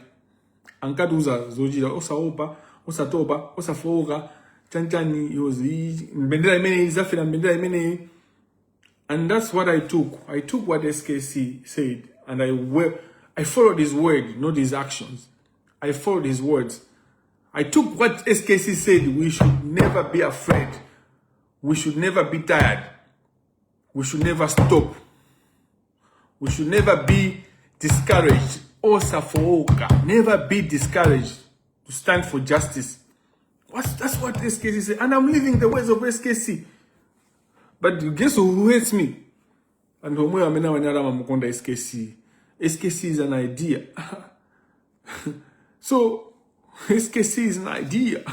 ankatuza zochita osaopa osatopa osafoka chanchani yozi mbendera imene izafira mbendera imene, and that's what I took what SKC said and I followed his word, not his actions. I followed his words. I took what SKC said. We should never be afraid, we should never be tired, we should never stop, we should never be discouraged. Osafoka, never be discouraged to stand for justice. That's what SKC said, and I'm living the ways of SKC. But guess who hates me? And who I'm now mukonda SKC. SKC is an idea. So SKC is an idea.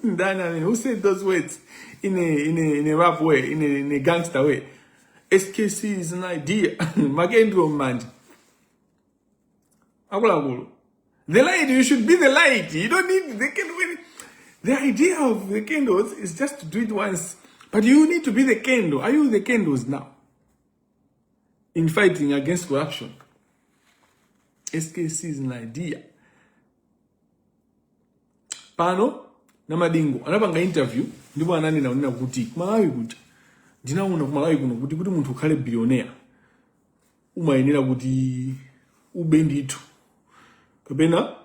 Then I mean, who said those words in a rap way, in a gangster way? SKC is an idea. Magendro man. The light, you should be the light. You don't need the candle. The idea of the candles is just to do it once. But you need to be the candle. Are you the candles now? In fighting against corruption. SKC is an idea. Pano, namadingo. Anapanga interview. Ndipo anani na unina kuti. Kumalawi kuti. Ndinaona kumalawi kuno kuti munthu ukhale billionaire. Umayenera kuti ubenditu. Kapena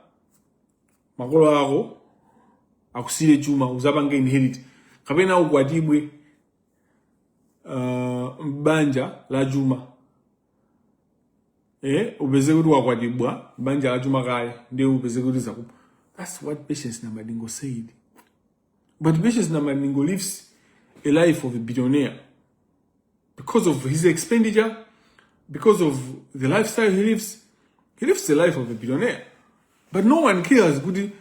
makolo ako akusire chuma uzapanga inherit. Kapena ukwatibwe banja la chuma. Ubeze kuti wakwatibwa banja la chuma kaya ndiye ubeze kuti zakupa. That's what Patience Namadingo said. But Patience Namadingo lives a life of a billionaire because of his expenditure, because of the lifestyle he lives. He lives the life of a billionaire. But no one cares kuti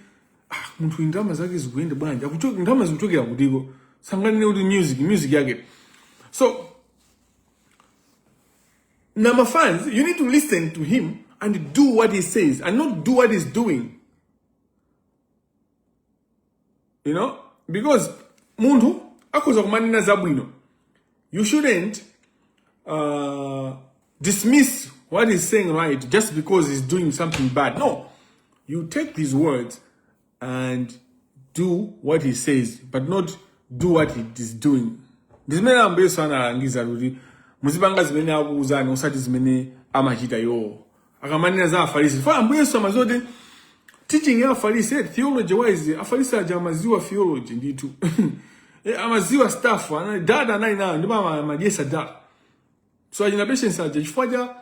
munthu indama zake zikuende banja akuchoka ndama zikuchokera kutiko sangane kuti music yake. So Nama fans, you need to listen to him and do what he says and not do what he's doing. You know, because munthu akoza kumanena zabwino, you shouldn't dismiss what he's saying right just because he's doing something bad. No, you take his words and do what he says, but not do what he is doing. This man ambeso analangiza kuti muzipanga zimene akuuzani usati zimene amachita yo. Akamanena za afarisi. Fa ambeso amazode teaching ya afarisi, theology wise afarisi aja amaziwa theology nditu. Amaziwa staff dada naina ndiba majesa da. So ajina Patience aja chifukwa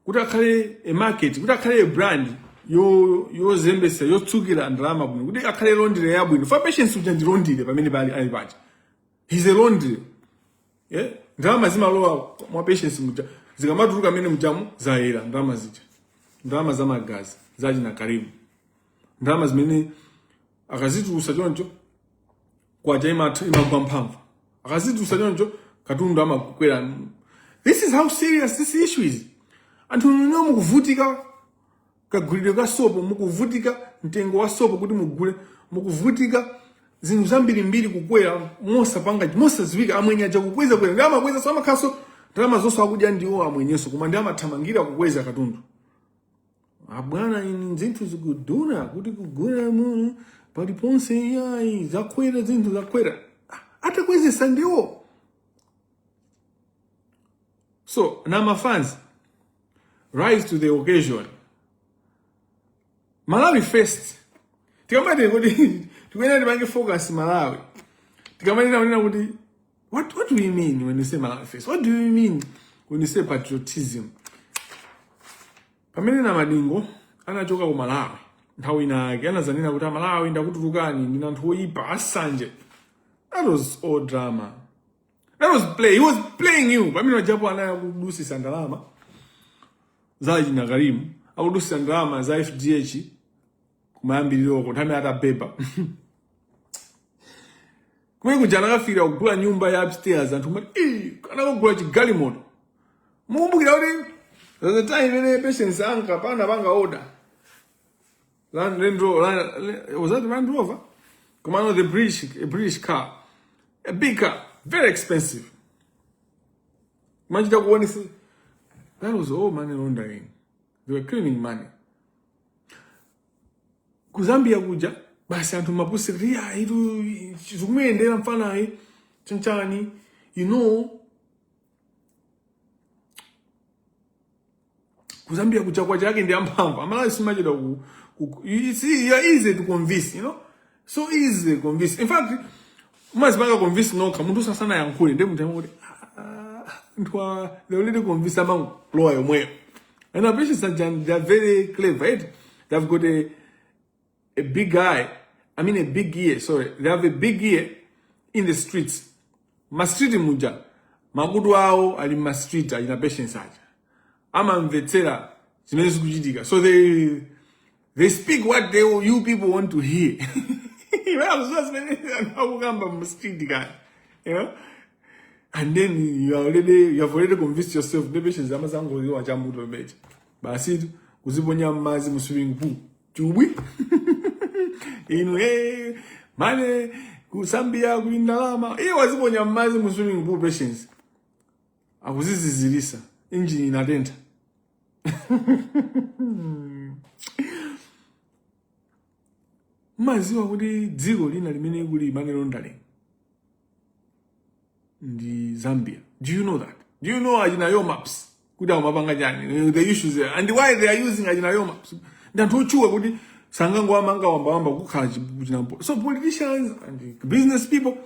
kutakhale a market, kutakhale a brand yo zembesa yo tsukira ndrama bwino kuti akhale laundry yabwino. Fa Patience uja ndi laundry pamene bali ali pacha. He's a laundry. Yeah, ndrama zimalowa mwa Patience muja zikamatuluka mene mujamu zaera ndrama zija. Ndrama za magazi zaji na karibu. Ndrama zimene akazitusa choncho kwa jaima imagwa mphamvu. Akazitusa choncho katundu amakwera. This is how serious this issue is. Anthu no mukuvutika kagulire ka sopo, mukuvutika mtengo wa sopo kuti mugule, mukuvutika zinthu zambiri mbiri kukwera mosa ziwika amwenya aja kukweza kwera ngama kweza sama kaso drama zonso akudya ndiwo amwenyeso koma ndi amathamangira kukweza katundu. abwana ini zinthu zikuduna kuti kugona muno paliponse yayi zakwera zinthu zakwera atakwezesa ndiwo. So nama fans rise to the occasion. Malawi first. Tikamati kuti tikuyenda tipange focus Malawi. Tikamati na kuti what do we mean when you say Malawi first? What do you mean when you say patriotism? Pamene na madingo anachoka ku Malawi. Nthawi inake anazanena kuti Malawi ndakutulukani ndina anthu oyipa asanje. That was all drama. That was play. He was playing you. Pamene wajapo anaya kudusisa ndalama za jina Karimu, akudusisa ndalama za FGH kumayambiliro ko nthawi atabeba. Kumene kujana kafira kugula nyumba ya upstairs anthu mati kana kugula chigalimoto. Mukumbukira kuti the time when patients anka pana banga order. Was that Land Rover? Come on, a British car. A big car. Very expensive. Imagine that one is... That was all money laundering. They were cleaning money. Kuzambia kuja, basi antu mapusi ria, idu, chizumende, mfana, chanchani, you know, Kuzambia kuja kwa jage ndi ampamba. Amala isimaje you see, you're easy to convince, you know? So easy to convince. In fact, umazibanga convince no kamuntu sasana yankule. Ndemu mtamu they already convinced among lawyer mwe. And our patients they're very clever, right? They've got a big guy. I mean a big ear, sorry. They have a big ear in the streets. Ma street muja. Magudu wao ali ma street alina patients aja. Ama mvetera zimezi kujidiga. So they speak what you people want to hear. You know? And then you have already convinced yourself the patients amazango you are jamudo meji. Basid kuzibonya mazi mu swimming pool. Chubi. Inwe mane kusambia kuindalama. Wazibonya mazi mu swimming pool patients. Akuzizizilisa. Engine inadenta. Maziwa kuti dziko lina limene kuli money laundering ndi Zambia. Do you know that? Do you know ajinayo maps? Kuda mapanga jani the issues there and why they are using ajinayo maps? Ndantochuwa kuti sangango amanga wamba kukhala chinapo. So politicians and business people,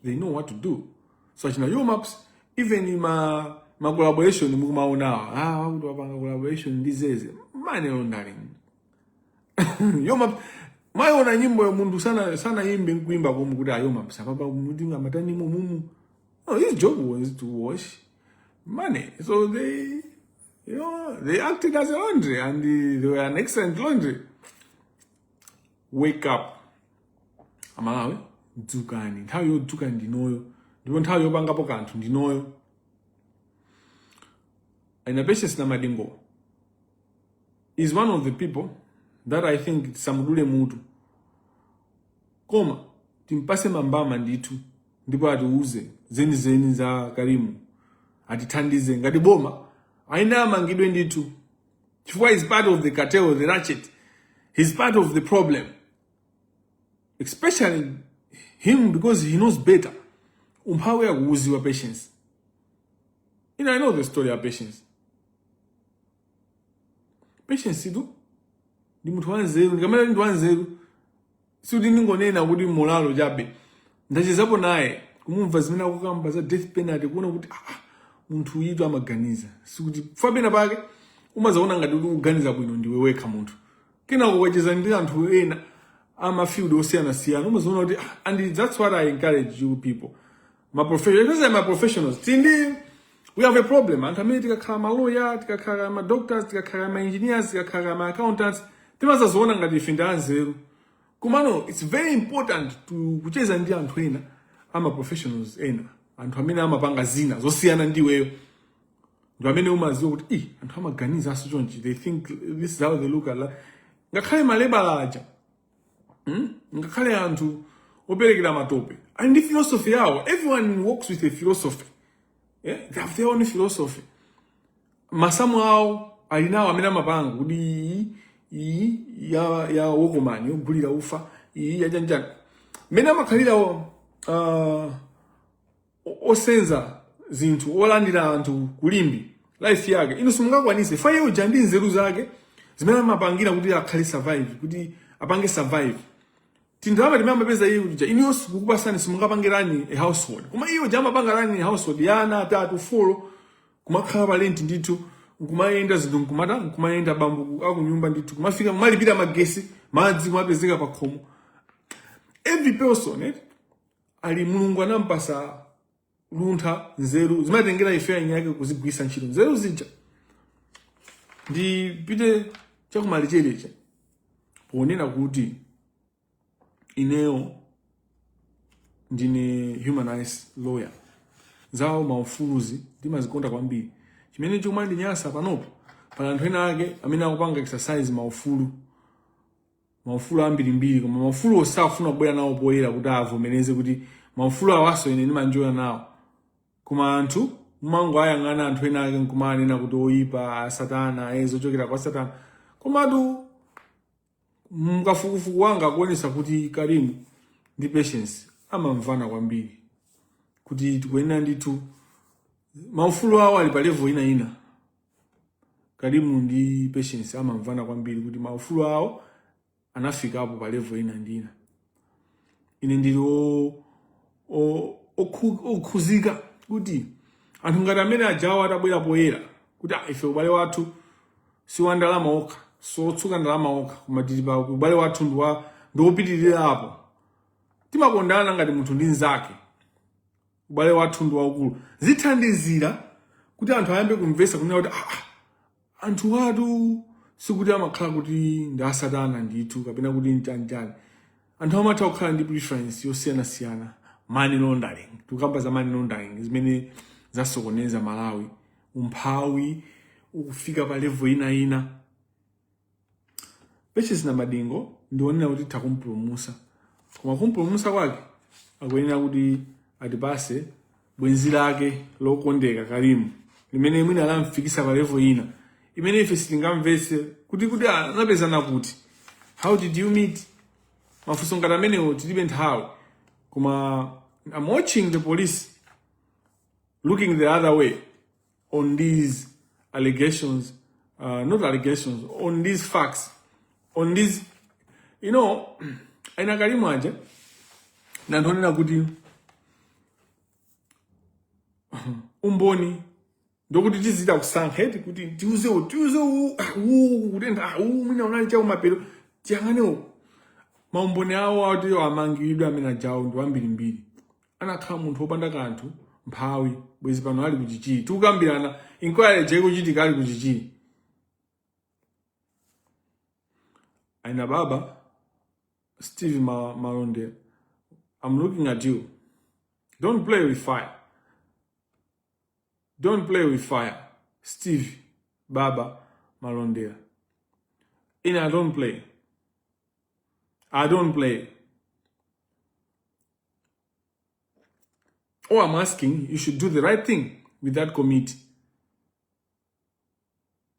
they know what to do. So ajinayo maps, even in ma collaboration mukumaona wakuti wapanga collaboration ndizeze money laundering. Yo map mayona nyimbo ya mundu sana yimbe kuimba kumkuda yo map sababa mudinga matani mumu. Oh, his job was to wash money. So they acted as a laundry and they were an excellent laundry. Wake up. Amalawi, dzukani. Nthawi yodzuka ndinoyo. Ndipo nthawi yopangapo kanthu ndinoyo. And Patience Namadingo is one of the people that I think samudule mutu. Koma, timpase mambama nditu. Ndipo atiuze zeni za Karimu. Atithandize ngati boma. Aina mangidwe nditu. Chifukwa is part of the cartel, the ratchet. He's part of the problem. Especially him because he knows better. Umphawe akuuziwa Patience. You know, I know the story of Patience. Patience sidu. Ndi mutu wanzeru. Ndikamala ndi wanzeru. Sudi ningonena kuti molalo jabe. Ndachizapo naye. Kumumva zimene akukamba za death penalty kuona kuti munthu yitu amaganiza. Sikuti fabena pake umazaona ngati kuti uganiza bwino ndiwe wekha munthu. Kena kukwacheza ndi anthu ena amafield osiyana-siyana. Umazaona kuti and that's what I encourage you people. My professionals. Tindi we have a problem. Antamene tikakhala ma lawyer, tikakhala ma doctors, tikakhala ma engineers, tikakhala ma accountants. Timazazoona ngati ife ndi anzeru. Kumano, it's very important to kucheza ndi anthu ena ama professionals ena. Anthu amene amapanga zina zosiyana ndiweyo. Anthu amene umaziwa kuti anthu amaganiza aso chonchi. They think this is how they look at life. Ngakhale malebala aja. Ngakhale anthu operekera matope. And the philosophy yawo, everyone works with a philosophy. Yeah? They have their own philosophy. Masamu awo alinawo amene amapanga kuti iyi ya wokomani yogulira ufa iyi yajanjani mmene amakhalira osenza zinthu olandira anthu kulimbi life yake inu simungakwanise fa iye uja ndi nzeru zake zimene amapangira kuti akhale survive kuti apange survive tindalama timene amapeza iye uja inu sikukupasani simungapangirani a household koma iye uja amapangirani a household ya ana atatu 4 kumakhala palenti ndithu kumayenda zinthu kumayenda bambu akunyumba ndithu kumafika malipira magesi madzi kumapezeka pa khomo. Every person ali mulungu anampasa luntha nzeru zimatengera ife yake kuzigwisa ntchito nzeru zija ndipite chakumalichereche ponena kuti ineyo ndine human rights lawyer zawo maufuluzi ndimazikonda kwambiri chimene chomwe ndinyasa panopo pala anthu ena ake amene akupanga exercise maufulu ambirimbiri koma maufulu osafuna kubwera nawo poyera kuti avomereze kuti maufulu awaso ine ndimanjoya nawo koma anthu mmango ayang'ana anthu ena ake nkumanena kuti oyipa satana zochokera kwa satana komatu mkafukufuku wanga akuonesa kuti Karimu ndi Patience amamvana kwambiri kuti tikuyenera ndithu maufulu awo ali pa level ina Karimu ndi Patience amamvana kwambiri kuti maufulu awo anafika apo pa level ina ndina ine ndili okhuzika kuti anthu ngati amene ajawo atabwera poyera kuti ife ubale wathu si wa ndalama okha sotsuka ndalama okha koma tili pa ubale wathu ndiwopitirira apo timakondana ngati munthu ndi nzake ubale wathu ndi waukulu zithandizira kuti anthu ayambe kumvesa kunena kuti anthu watu sikuti amakhala kuti ndi asatana ndithu kapena kuti nchanjani anthu amatha kukhala ndi preference yosiyanasiyana money laundering tukamba za money laundering zimene zasokoneza Malawi umphawi ukufika pa level ina Patience na madingo ndionena kuti takumpulumusa koma kumpulumusa kwake akuyenera kuti atipase bwenzi lake lokondeka Karimu limene mwina alamfikisa pa level ina imene ife sitingamvese kuti anapezana kuti how did you meet mafunso ngati amenewo tilibe nthawi koma I'm watching the police looking the other way on these allegations, not allegations, on these facts, on these, aina Karimu aja na ndonena kuti umboni ndokuti tizita kusankha kuti tiuze kutenda mwina unali cha umapero tiyang'anewo maumboni awo ati amangidwe amene ajawo ndi ambirimbiri anakhala munthu opanda kanthu mphawi bwezi pano ali kuchichiri tikukambirana inquiry je kuchitika ali kuchichiri aina baba Steve Malonde, I'm looking at you. Don't play with fire. Don't play with fire. Steve Baba Malonde. I don't play. I don't play. Oh, I'm asking, you should do the right thing with that committee.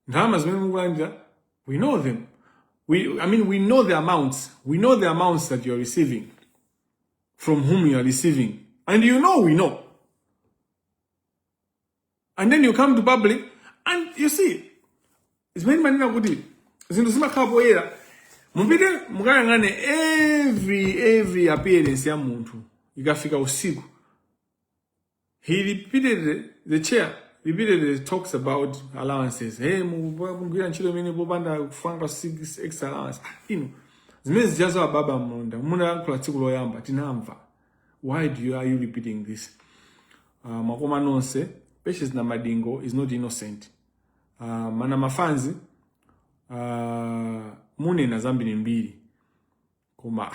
We know them. We know the amounts. We know the amounts that you're receiving. From whom you are receiving. And we know. And then you come to public, and you see, it's many manina kuti. Zindusima kapoera. Mupite mukayangane every appearance ya muntu. Ikafika usiku. He repeated the chair. Repeatedly talks about allowances. Hey, mungwira nchilo mene popanda kufanga 6 extra allowance. Zimene zijazo baba munda. Muna kulatiku loyamba. Tinamva. Why are you repeating this? Makoma nonse. Patience na madingo is not innocent. Mana mafanzi. Mune na Zambiri mbili. Koma.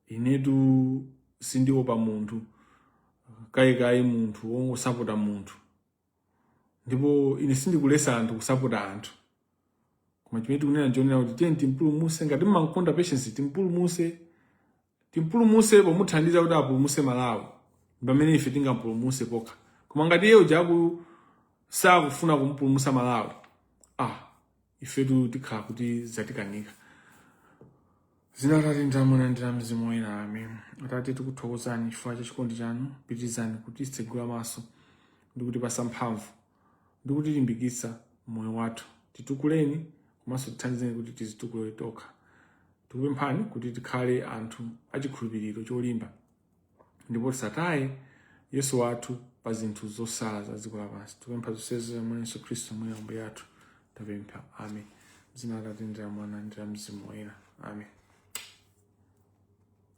Inedu sindiwo pa muntu. Kai muntu. Ongo sapota muntu. Ndipo ine sindikulesa anthu kusapota anthu. Koma chimene tikunena njonera kuti timpulumuse ngati mmankonda Patience timpulumuse pomuthandiza kuti apulumuse Malawi. Pamene ife tingampulumuse pokha. Koma ngati yeye ujaku sakufuna kumpulumusa Malawi. ifetu tikhala kuti zatikanika. Zina Atate ndi Mwana ndi Mzimu Woyera. Amen. Atate tikuthokozani chifukwa cha chikondi chanu, pitirizani kutitsegula maso ndi kutipasa mphamvu ndi kutilimbikitsa moyo wathu. Titukuleni komanso tithandizeni kuti tizitukule tokha. Tikupemphani kuti tikhale anthu achikhulupiriro cholimba ndipo tisataye Yesu wathu pa zinthu zosala za dziko lapansi. Tikupempha zonsezi mwa Yesu Khristu mwana wa Ambuye athu tapempha. Amen. Zina la Atate ndi Mwana ndi Mzimu Woyera. Amen.